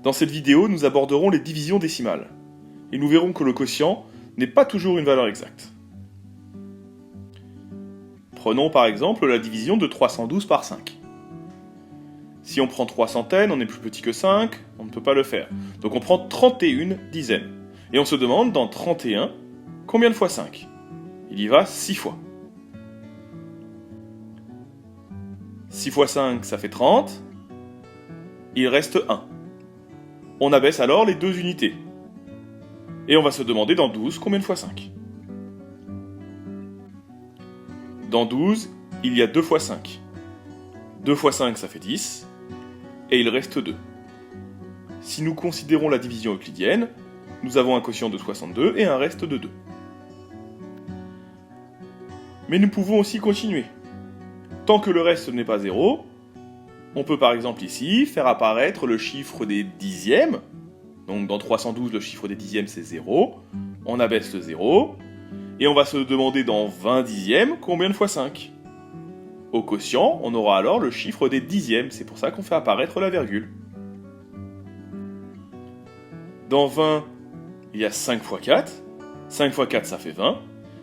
Dans cette vidéo, nous aborderons les divisions décimales. Et nous verrons que le quotient n'est pas toujours une valeur exacte. Prenons par exemple la division de 312 par 5. Si on prend 3 centaines, on est plus petit que 5, on ne peut pas le faire. Donc on prend 31 dizaines. Et on se demande dans 31, combien de fois 5 ? Il y va 6 fois. 6 fois 5, ça fait 30. Il reste 1. On abaisse alors les deux unités. Et on va se demander dans 12, combien de fois 5 ? Dans 12, il y a 2 fois 5. 2 fois 5, ça fait 10. Et il reste 2. Si nous considérons la division euclidienne, nous avons un quotient de 62 et un reste de 2. Mais nous pouvons aussi continuer. Tant que le reste n'est pas 0, on peut par exemple ici faire apparaître le chiffre des dixièmes. Donc dans 312, le chiffre des dixièmes c'est 0. On abaisse le 0. Et on va se demander dans 20 dixièmes combien de fois 5 ? Au quotient, on aura alors le chiffre des dixièmes. C'est pour ça qu'on fait apparaître la virgule. Dans 20, il y a 5 fois 4. 5 fois 4, ça fait 20.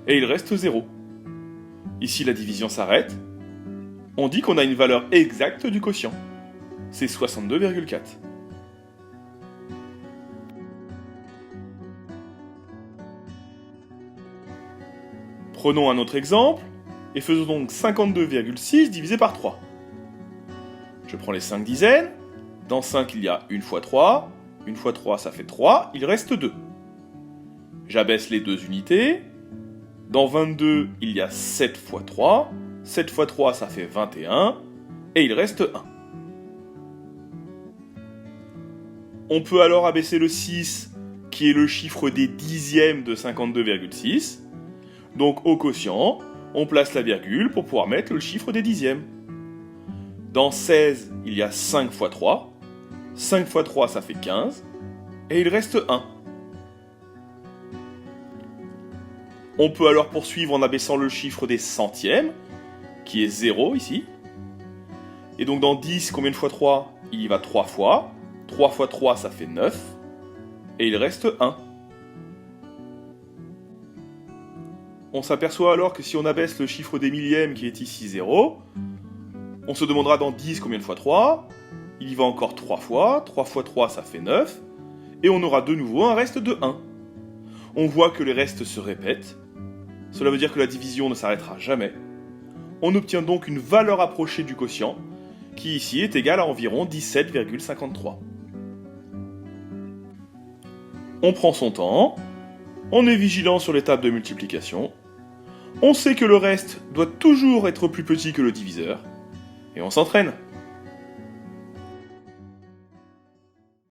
Et il reste 0. Ici, la division s'arrête. On dit qu'on a une valeur exacte du quotient. C'est 62,4. Prenons un autre exemple, et faisons donc 52,6 divisé par 3. Je prends les 5 dizaines. Dans 5, il y a 1 fois 3. 1 fois 3, ça fait 3. Il reste 2. J'abaisse les deux unités. Dans 22, il y a 7 fois 3. 7 fois 3, ça fait 21. Et il reste 1. On peut alors abaisser le 6, qui est le chiffre des dixièmes de 52,6. Donc au quotient, on place la virgule pour pouvoir mettre le chiffre des dixièmes. Dans 16, il y a 5 fois 3. 5 fois 3, ça fait 15. Et il reste 1. On peut alors poursuivre en abaissant le chiffre des centièmes, qui est 0 ici. Et donc dans 10, combien de fois 3 ? Il y va 3 fois. 3 fois 3, ça fait 9. Et il reste 1. On s'aperçoit alors que si on abaisse le chiffre des millièmes, qui est ici 0, on se demandera dans 10 combien de fois 3 ? Il y va encore 3 fois. 3 fois 3, ça fait 9. Et on aura de nouveau un reste de 1. On voit que les restes se répètent. Cela veut dire que la division ne s'arrêtera jamais. On obtient donc une valeur approchée du quotient, qui ici est égale à environ 17,53. On prend son temps, on est vigilant sur les tables de multiplication, on sait que le reste doit toujours être plus petit que le diviseur, et on s'entraîne.